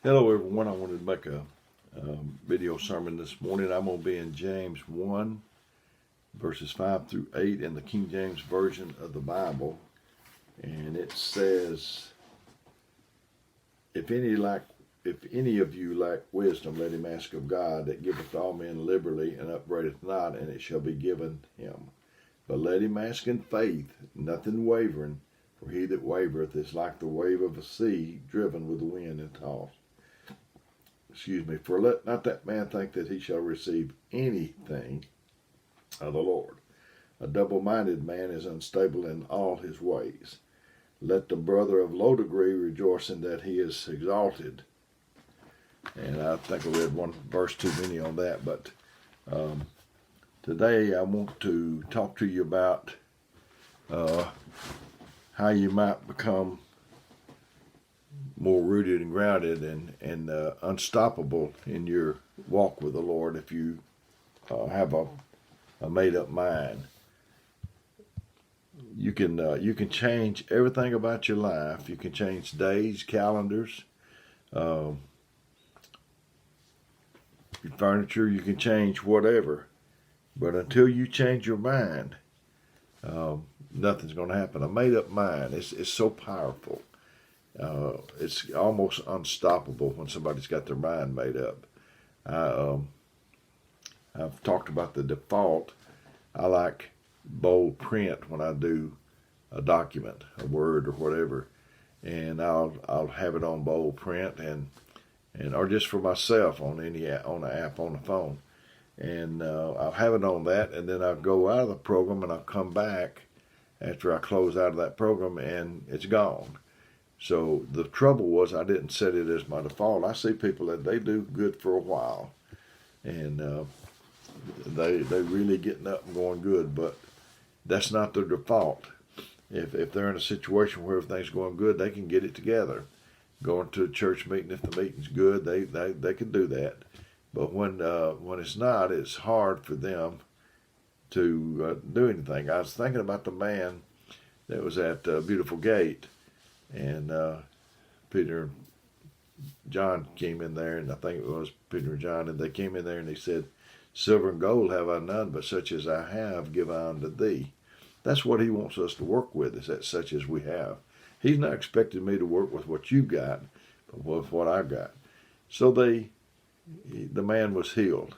Hello everyone, I wanted to make a video sermon this morning. I'm going to be in James 1 verses 5 through 8 in the King James Version of the Bible. And it says, if any of you lack wisdom, let him ask of God, that giveth all men liberally and upbraideth not, and it shall be given him. But let him ask in faith, nothing wavering, for he that wavereth is like the wave of a sea, driven with the wind and tossed. For let not that man think that he shall receive anything of the Lord. A double-minded man is unstable in all his ways. Let the brother of low degree rejoice in that he is exalted. And I think I read one verse too many on that, but today I want to talk to you about how you might become more rooted and grounded and unstoppable in your walk with the Lord if you have a made-up mind. You can change everything about your life. You can change days, calendars, your furniture. You can change whatever, but until you change your mind, nothing's going to happen. A made-up mind is so powerful. It's almost unstoppable when somebody's got their mind made up. I've talked about the default. I like bold print when I do a document, a Word or whatever, and I'll have it on bold print and or just for myself on an app on the phone, and I'll have it on that, and then I'll go out of the program and I'll come back after I close out of that program and it's gone. So the trouble was I didn't set it as my default. I see people that they do good for a while, and they really getting up and going good, but that's not their default. If they're in a situation where everything's going good, they can get it together. Going to a church meeting, if the meeting's good, they can do that. But when it's not, it's hard for them to do anything. I was thinking about the man that was at Beautiful Gate. And Peter and John came in there, and I think it was Peter and John, and they came in there and they said, silver and gold have I none, but such as I have give I unto thee. That's what he wants us to work with, is that such as we have. He's not expecting me to work with what you got, but with what I got. So the man was healed.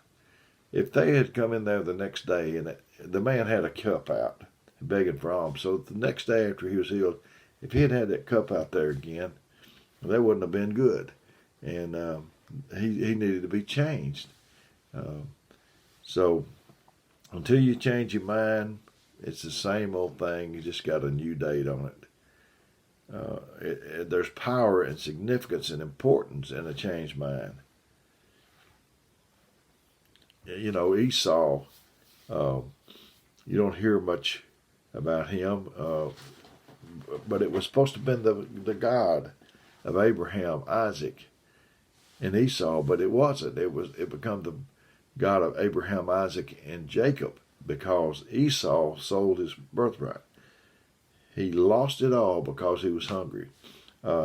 If they had come in there the next day, and the man had a cup out, begging for alms, so the next day after he was healed, if he had had that cup out there again, that wouldn't have been good. And he needed to be changed. So until you change your mind, it's the same old thing. You just got a new date on it. There's power and significance and importance in a changed mind. You know, Esau, you don't hear much about him. But it was supposed to have been the God of Abraham, Isaac, and Esau, but it wasn't. It became the God of Abraham, Isaac, and Jacob, because Esau sold his birthright. He lost it all because he was hungry.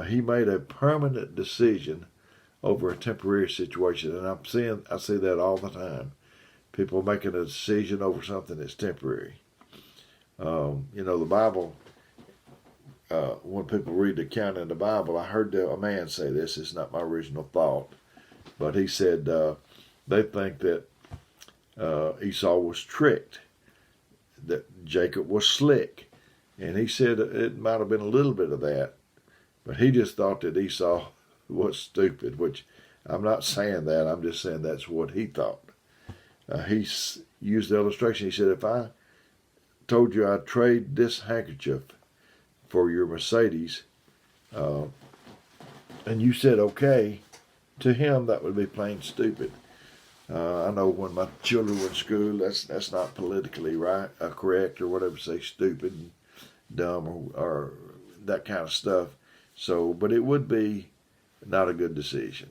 He made a permanent decision over a temporary situation, and I see that all the time. People making a decision over something that's temporary. The Bible. When people read the account in the Bible, I heard a man say this. It's not my original thought, but he said they think that Esau was tricked, that Jacob was slick, and he said it might have been a little bit of that, but he just thought that Esau was stupid, which I'm not saying that. I'm just saying that's what he thought. He used the illustration. He said, if I told you I'd trade this handkerchief for your Mercedes, and you said okay, to him that would be plain stupid. I know when my children were in school, that's not politically right, correct, or whatever, say stupid, and dumb, or that kind of stuff. So, but it would be not a good decision.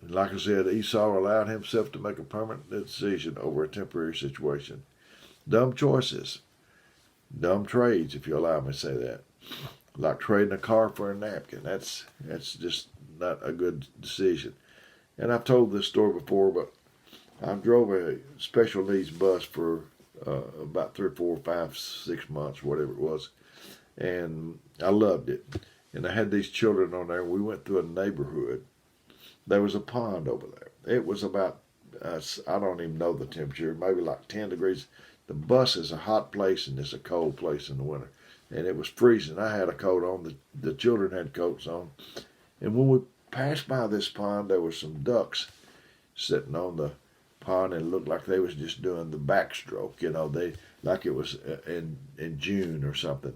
And like I said, Esau allowed himself to make a permanent decision over a temporary situation. Dumb choices. Dumb trades, if you allow me to say that. Like trading a car for a napkin. That's just not a good decision. And I've told this story before, but I drove a special needs bus for about 3, 4, 5, 6 months, whatever it was, and I loved it. And I had these children on there. We went through a neighborhood. There was a pond over there. It was about, I don't even know the temperature, maybe like 10 degrees. The bus is a hot place and it's a cold place in the winter. And it was freezing. I had a coat on. The children had coats on. And when we passed by this pond, there were some ducks sitting on the pond, and it looked like they was just doing the backstroke. They like it was in June or something.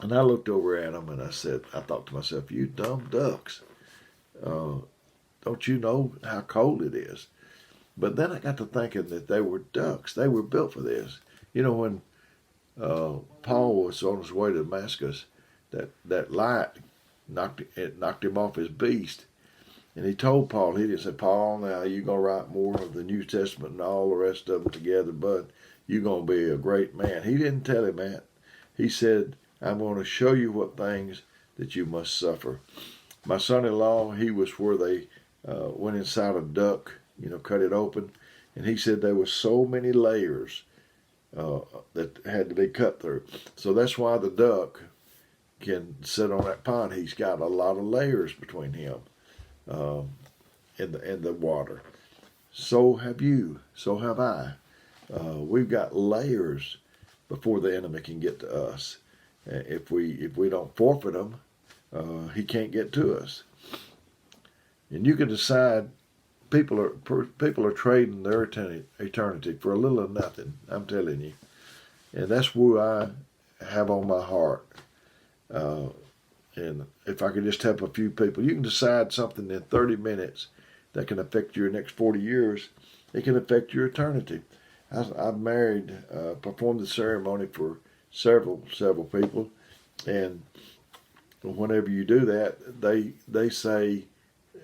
And I looked over at them and I thought to myself, you dumb ducks. Don't you know how cold it is? But then I got to thinking that they were ducks. They were built for this. When Paul was on his way to Damascus, that light knocked him off his beast. And he told Paul, he didn't say, Paul, now you're going to write more of the New Testament and all the rest of them together, but you're going to be a great man. He didn't tell him that. He said, I'm going to show you what things that you must suffer. My son-in-law, he was where they went inside a duck, cut it open. And he said there was so many layers that had to be cut through. So that's why the duck can sit on that pond. He's got a lot of layers between him in the water. So have you. So have I. We've got layers before the enemy can get to us. If we don't forfeit them, he can't get to us. And you can decide. People are trading their eternity for a little of nothing. I'm telling you, and that's what I have on my heart. And if I could just help a few people, you can decide something in 30 minutes that can affect your next 40 years. It can affect your eternity. I've married, performed the ceremony for several people, and whenever you do that, they say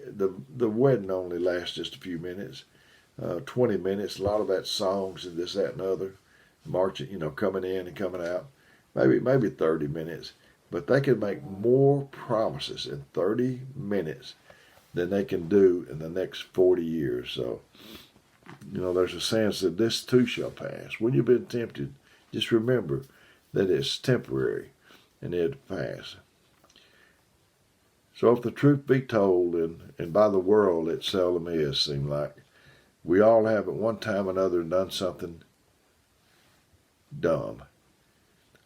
the wedding only lasts just a few minutes, 20 minutes. A lot of that songs and this, that, and other, marching, coming in and coming out, maybe 30 minutes. But they can make more promises in 30 minutes than they can do in the next 40 years. So, there's a sense that this too shall pass. When you've been tempted, just remember that it's temporary and it'll pass. So if the truth be told, and by the world it seldom is, seem like, we all have at one time or another done something dumb.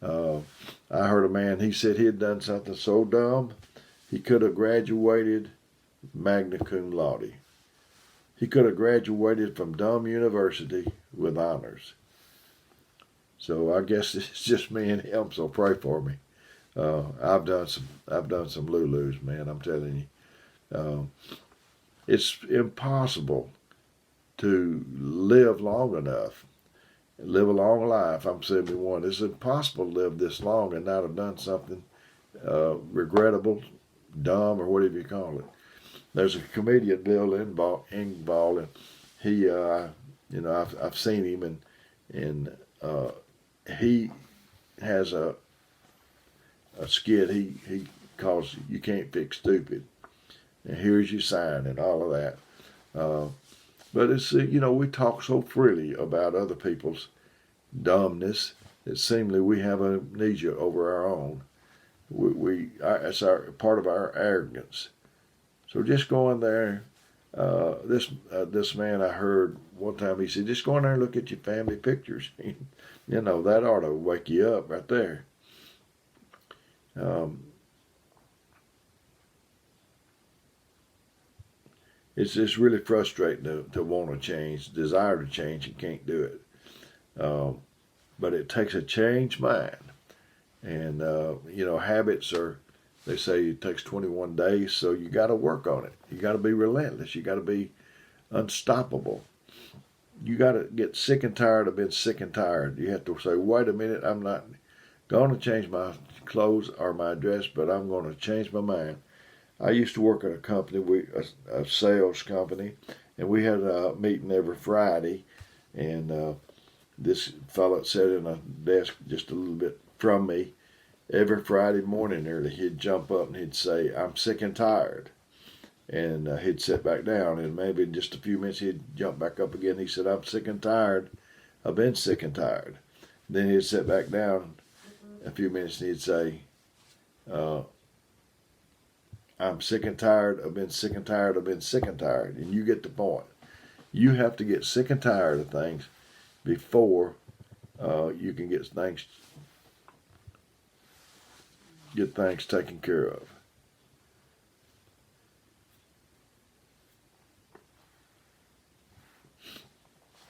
I heard a man, he said he had done something so dumb, he could have graduated magna cum laude. He could have graduated from dumb university with honors. So I guess it's just me and him, so pray for me. I've done some Lulus, man, I'm telling you. It's impossible to live long enough, live a long life. I'm 71. It's impossible to live this long and not have done something regrettable, dumb, or whatever you call it. There's a comedian, Bill Engvall, and he, I've seen him, and he has a skit he calls "You Can't Fix Stupid," and here's your sign and all of that. But it's we talk so freely about other people's dumbness that seemingly we have amnesia over our own. It's part of our arrogance. So just go in there. This man I heard one time, he said, just go in there and look at your family pictures. That ought to wake you up right there. It's just really frustrating to want to change, desire to change, and can't do it. But it takes a changed mind. And, habits they say it takes 21 days, so you got to work on it. You got to be relentless. You got to be unstoppable. You got to get sick and tired of being sick and tired. You have to say, wait a minute, I'm not going to change my clothes or my dress, but I'm going to change my mind. I used to work at a company, a sales company, and we had a meeting every Friday, and this fellow sat in a desk just a little bit from me. Every Friday morning early, he'd jump up and he'd say, I'm sick and tired. And he'd sit back down, and maybe in just a few minutes he'd jump back up again. He said, I'm sick and tired. I've been sick and tired. Then he'd sit back down a few minutes, and he'd say, I'm sick and tired. I've been sick and tired. I've been sick and tired. And you get the point. You have to get sick and tired of things before you can get things taken care of.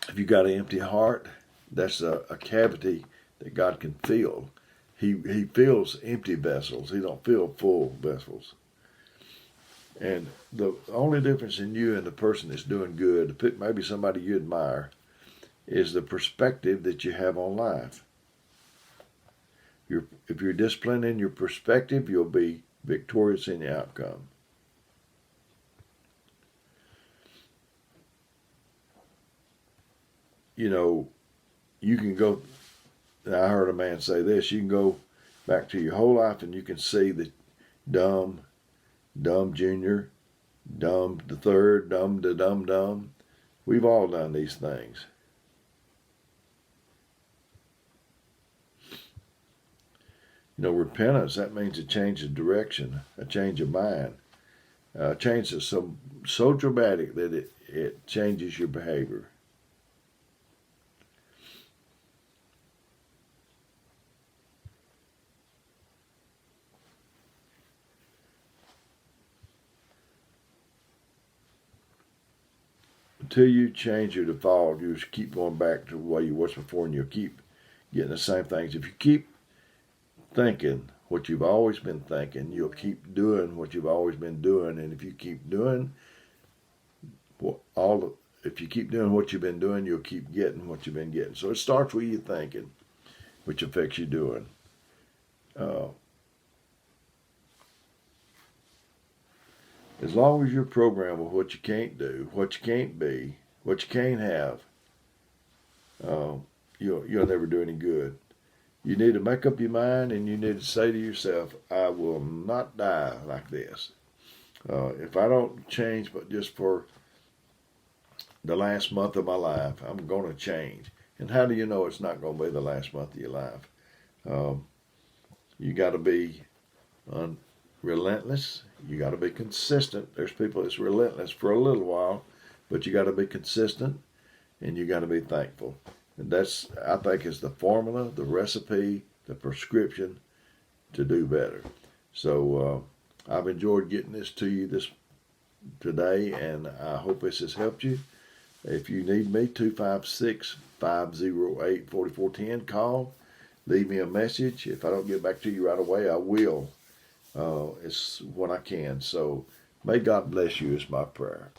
If you got an empty heart, that's a cavity that God can fill. He fills empty vessels. He don't fill full vessels. And the only difference in you and the person that's doing good, maybe somebody you admire, is the perspective that you have on life. If you're disciplined in your perspective, you'll be victorious in the outcome. You know, you can go, I heard a man say this, you can go back to your whole life and you can see the dumb junior, dumb the third, dumb the dumb. We've all done these things. You know, repentance, that means a change of direction, a change of mind. A change that's so dramatic that it changes your behavior. Until you change your default, you just keep going back to the way you was before, and you'll keep getting the same things. If you keep thinking what you've always been thinking, you'll keep doing what you've always been doing. And if you keep doing if you keep doing what you've been doing, you'll keep getting what you've been getting. So it starts with you thinking, which affects you doing. As long as you're programmed with what you can't do, what you can't be, what you can't have, you'll never do any good. You need to make up your mind, and you need to say to yourself, I will not die like this. If I don't change, but just for the last month of my life, I'm going to change. And how do you know it's not going to be the last month of your life? You got to be relentless. You got to be consistent. There's people that's relentless for a little while, but you got to be consistent, and you got to be thankful. And that's, I think, is the formula, the recipe, the prescription to do better. So I've enjoyed getting this to you today, and I hope this has helped you. If you need me, 256-508-4410, call, leave me a message. If I don't get back to you right away, I will. It's when I can. So may God bless you is my prayer.